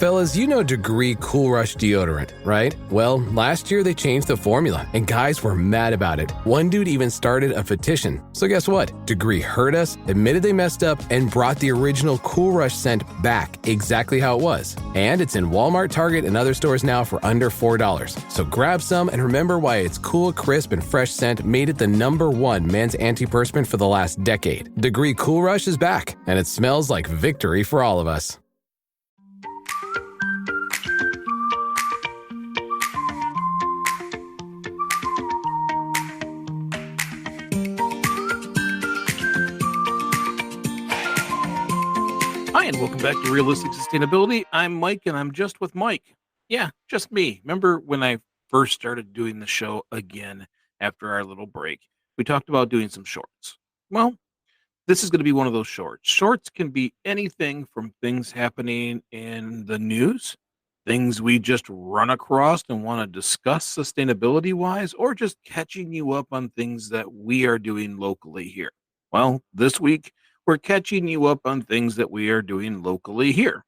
Fellas, you know Degree Cool Rush deodorant, right? Well, last year they changed the formula, and guys were mad about it. One dude even started a petition. So guess what? Degree heard us, admitted they messed up, and brought the original Cool Rush scent back exactly how it was. And it's in Walmart, Target, and other stores now for under $4. So grab some and remember why its cool, crisp, and fresh scent made it the #1 men's antiperspirant for the last decade. Degree Cool Rush is back, and it smells like victory for all of us. Hi, and welcome back to Realistic Sustainability. I'm Mike, and I'm just with Mike. Yeah, just me. Remember when I first started doing the show again after our little break? We talked about doing some shorts. Well, this is going to be one of those shorts. Shorts can be anything from things happening in the news, things we just run across and want to discuss sustainability-wise, or just catching you up on things that we are doing locally here. Well, this week, we're catching you up on things that we are doing locally here.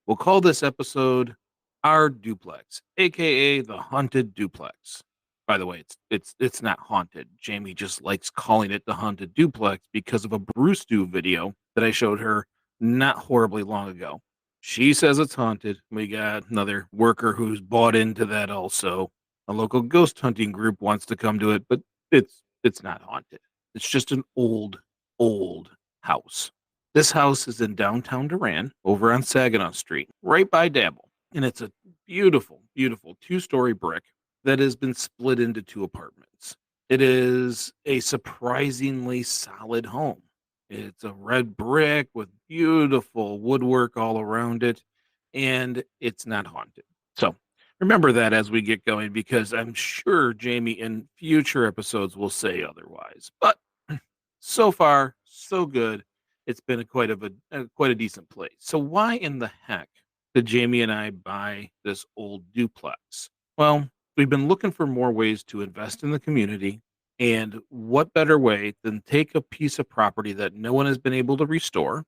We'll call this episode Our Duplex, aka the Haunted Duplex. By the way, it's not haunted. Jamie just likes calling it the Haunted Duplex because of a Bruce Do video that I showed her not horribly long ago. She says it's haunted. We got another worker who's bought into that also. A local ghost hunting group wants to come to it, but it's not haunted. It's just an old house. This house is in downtown Durant over on Saginaw Street, right by Dabble. And it's a beautiful, beautiful 2-story brick that has been split into 2 apartments. It is a surprisingly solid home. It's a red brick with beautiful woodwork all around it, and it's not haunted. So remember that as we get going, because I'm sure Jamie in future episodes will say otherwise. But so far, so good. It's been quite a decent place. So why in the heck did Jamie and I buy this old duplex? Well, we've been looking for more ways to invest in the community, and what better way than take a piece of property that no one has been able to restore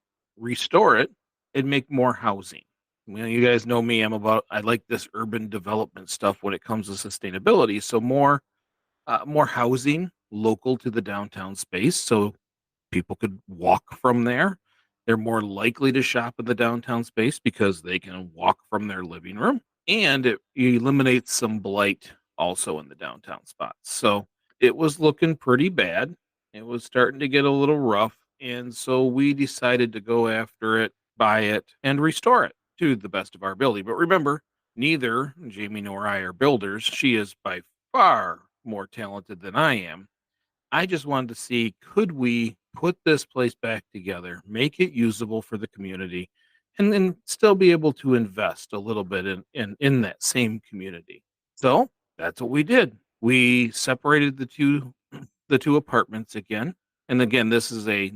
it, and make more housing. Well, you guys know me. I like this urban development stuff when it comes to sustainability. So more housing local to the downtown space, so people could walk from there. They're more likely to shop in the downtown space because they can walk from their living room, and it eliminates some blight also in the downtown spots. So it was looking pretty bad. It was starting to get a little rough, and so we decided to go after it, buy it, and restore it to the best of our ability. But remember, neither Jamie nor I are builders. She is by far more talented than I am. I just wanted to see, could we put this place back together, make it usable for the community, and then still be able to invest a little bit in that same community. So that's what we did. We separated the two apartments again. And again, this is a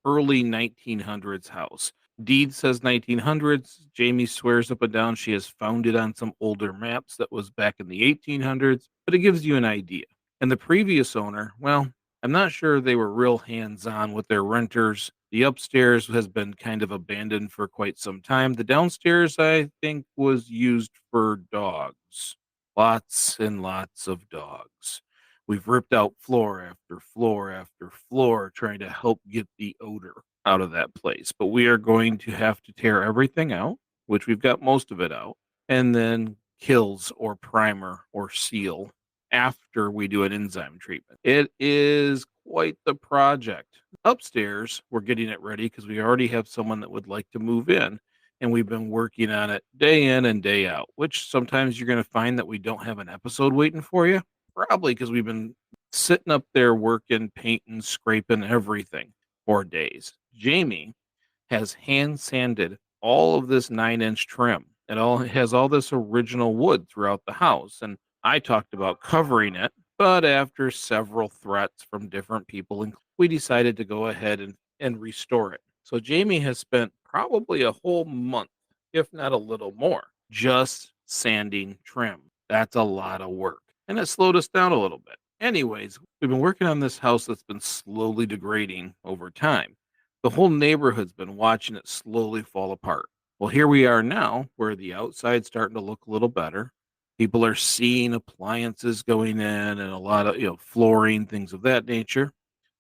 early 1900s house. Deed says 1900s. Jamie swears up and down she has found it on some older maps that was back in the 1800s, but it gives you an idea. And the previous owner, well, I'm not sure they were real hands-on with their renters. The upstairs has been kind of abandoned for quite some time. The downstairs, I think, was used for dogs. Lots and lots of dogs. We've ripped out floor after floor after floor trying to help get the odor out of that place. But we are going to have to tear everything out, which we've got most of it out, and then kills or primer or seal after we do an enzyme treatment. It is quite the project. Upstairs, we're getting it ready because we already have someone that would like to move in, and we've been working on it day in and day out, which sometimes you're going to find that we don't have an episode waiting for you, probably because we've been sitting up there working, painting, scraping, everything for days. Jamie has hand sanded all of this 9-inch trim. It all has all this original wood throughout the house, and I talked about covering it, but after several threats from different people, we decided to go ahead and restore it. So Jamie has spent probably a whole month, if not a little more, just sanding trim. That's a lot of work, and it slowed us down a little bit. Anyways, we've been working on this house that's been slowly degrading over time. The whole neighborhood's been watching it slowly fall apart. Well, here we are now where the outside's starting to look a little better. People are seeing appliances going in and a lot of, flooring, things of that nature,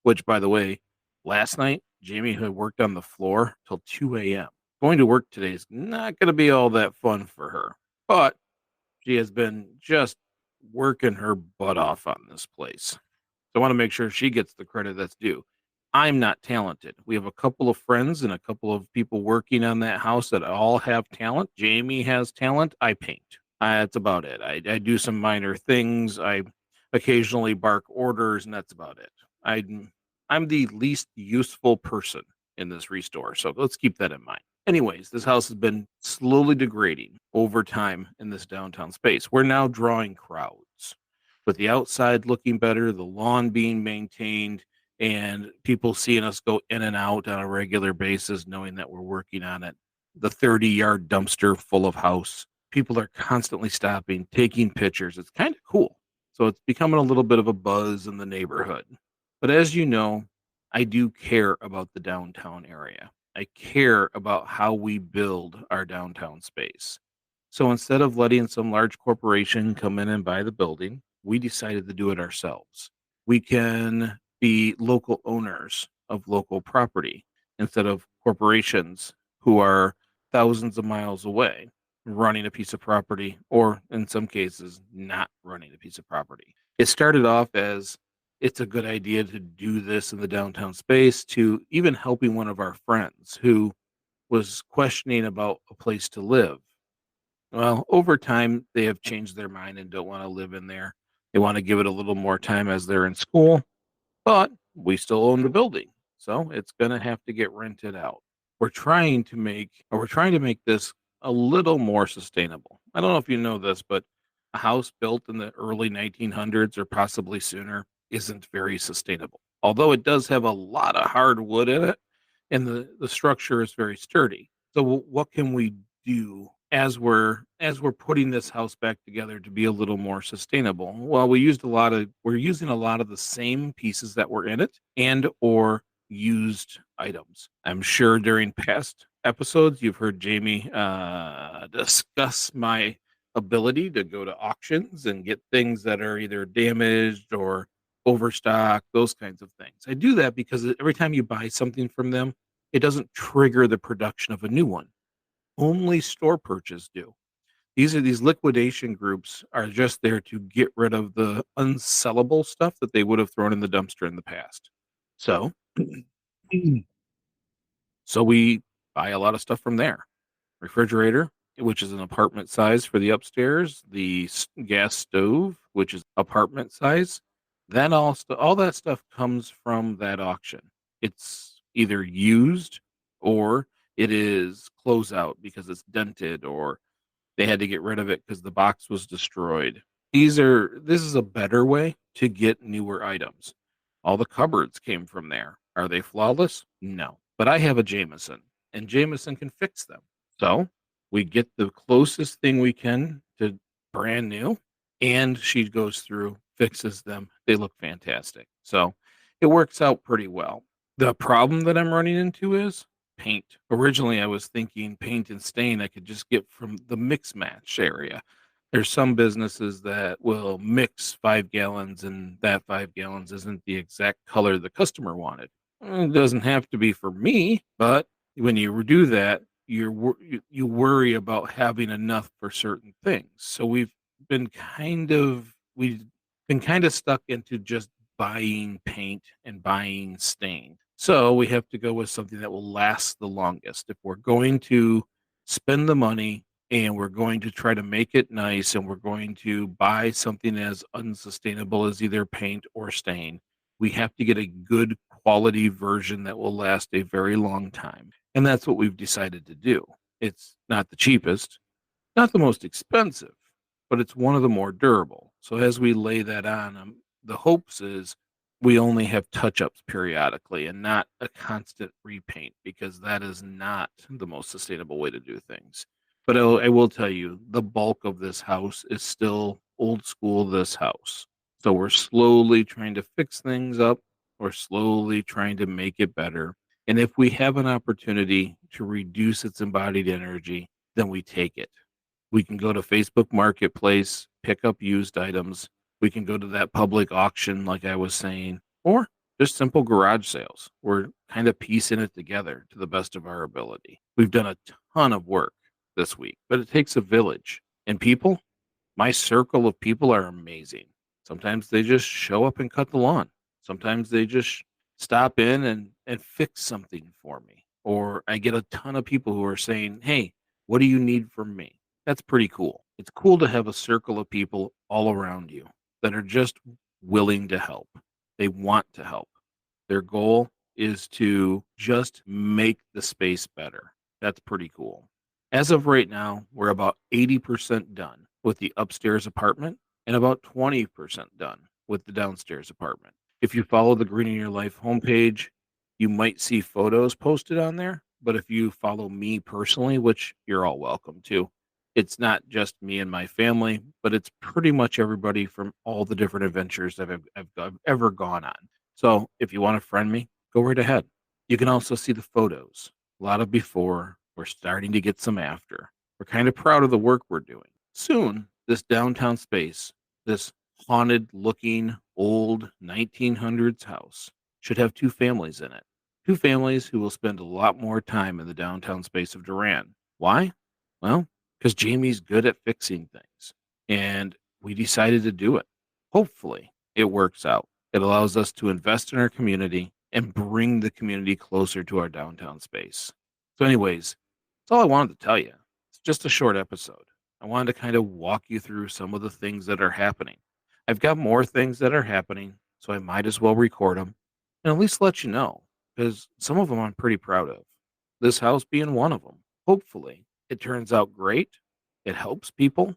which, by the way, last night, Jamie had worked on the floor till 2 a.m. Going to work today is not going to be all that fun for her, but she has been just working her butt off on this place. So I want to make sure she gets the credit that's due. I'm not talented. We have a couple of friends and a couple of people working on that house that all have talent. Jamie has talent. I paint. That's about it. I do some minor things. I occasionally bark orders, and that's about it. I'm the least useful person in this restore, so let's keep that in mind. Anyways, this house has been slowly degrading over time in this downtown space. We're now drawing crowds with the outside looking better, the lawn being maintained, and people seeing us go in and out on a regular basis, knowing that we're working on it. The 30-yard dumpster full of house. People are constantly stopping, taking pictures. It's kind of cool. So it's becoming a little bit of a buzz in the neighborhood. But as you know, I do care about the downtown area. I care about how we build our downtown space. So instead of letting some large corporation come in and buy the building, we decided to do it ourselves. We can be local owners of local property instead of corporations who are thousands of miles away running a piece of property, or in some cases, not running a piece of property. It started off as it's a good idea to do this in the downtown space, to even helping one of our friends who was questioning about a place to live. Well, over time, they have changed their mind and don't want to live in there. They want to give it a little more time as they're in school, but we still own the building. So it's going to have to get rented out. We're trying to make this a little more sustainable. I don't know if you know this, but a house built in the early 1900s or possibly sooner isn't very sustainable. Although it does have a lot of hardwood in it and the structure is very sturdy. So what can we do as we're putting this house back together to be a little more sustainable? Well, we're using a lot of the same pieces that were in it and or used items. I'm sure during past episodes you've heard Jamie discuss my ability to go to auctions and get things that are either damaged or overstock, those kinds of things. I do that because every time you buy something from them, it doesn't trigger the production of a new one. Only store purchase do. These liquidation groups are just there to get rid of the unsellable stuff that they would have thrown in the dumpster in the past. So, so we buy a lot of stuff from there. Refrigerator, which is an apartment size for the upstairs, the gas stove, which is apartment size. Then all that stuff comes from that auction. It's either used or it is closeout because it's dented or they had to get rid of it because the box was destroyed. This is a better way to get newer items. All the cupboards came from there. Are they flawless? No. But I have a Jameson, and Jameson can fix them. So we get the closest thing we can to brand new, and she goes through, fixes them. They look fantastic. So it works out pretty well. The problem that I'm running into is paint. Originally, I was thinking paint and stain I could just get from the mix match area. There's some businesses that will mix 5 gallons, and that 5 gallons isn't the exact color the customer wanted. It doesn't have to be for me, but when you do that, you worry about having enough for certain things. So we've been kind of stuck into just buying paint and buying stain. So we have to go with something that will last the longest. If we're going to spend the money and we're going to try to make it nice and we're going to buy something as unsustainable as either paint or stain, we have to get a good quality version that will last a very long time. And that's what we've decided to do. It's not the cheapest, not the most expensive, but it's one of the more durable. So as we lay that on, the hopes is we only have touch-ups periodically and not a constant repaint, because that is not the most sustainable way to do things. But I will tell you, the bulk of this house is still old school this house. So we're slowly trying to fix things up. We're slowly trying to make it better. And if we have an opportunity to reduce its embodied energy, then we take it. We can go to Facebook Marketplace, pick up used items. We can go to that public auction, like I was saying, or just simple garage sales. We're kind of piecing it together to the best of our ability. We've done a ton of work this week, but it takes a village. And people, my circle of people are amazing. Sometimes they just show up and cut the lawn. Sometimes they just stop in and fix something for me. Or I get a ton of people who are saying, hey, what do you need from me? That's pretty cool. It's cool to have a circle of people all around you that are just willing to help. They want to help. Their goal is to just make the space better. That's pretty cool. As of right now, we're about 80% done with the upstairs apartment and about 20% done with the downstairs apartment. If you follow the Green in Your Life homepage, you might see photos posted on there. But if you follow me personally, which you're all welcome to, it's not just me and my family, but it's pretty much everybody from all the different adventures that I've ever gone on. So if you want to friend me, go right ahead. You can also see the photos. A lot of before. We're starting to get some after. We're kind of proud of the work we're doing. Soon, this downtown space, this haunted looking old 1900s house, should have two families in it. Two families who will spend a lot more time in the downtown space of Duran. Why? Well, because Jamie's good at fixing things. And we decided to do it. Hopefully, it works out. It allows us to invest in our community and bring the community closer to our downtown space. So, anyways, that's all I wanted to tell you. It's just a short episode. I wanted to kind of walk you through some of the things that are happening. I've got more things that are happening, so I might as well record them and at least let you know, because some of them I'm pretty proud of. This house being one of them. Hopefully, it turns out great. It helps people,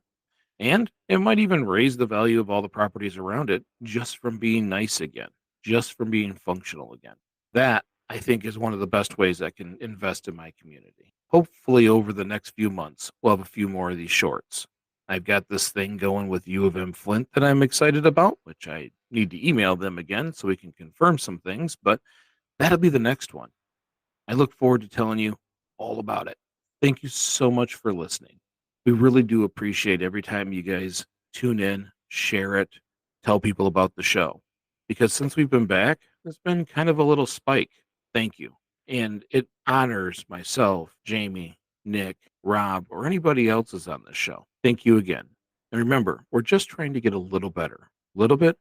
and it might even raise the value of all the properties around it just from being nice again, just from being functional again. That, I think, is one of the best ways I can invest in my community. Hopefully, over the next few months, we'll have a few more of these shorts. I've got this thing going with U of M Flint that I'm excited about, which I need to email them again so we can confirm some things, but that'll be the next one. I look forward to telling you all about it. Thank you so much for listening. We really do appreciate every time you guys tune in, share it, tell people about the show. Because since we've been back, there's been kind of a little spike. Thank you. And it honors myself, Jamie, Nick, Rob, or anybody else is on this show. Thank you again. And remember, we're just trying to get a little better. Little bit,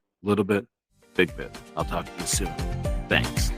big bit. I'll talk to you soon. Thanks.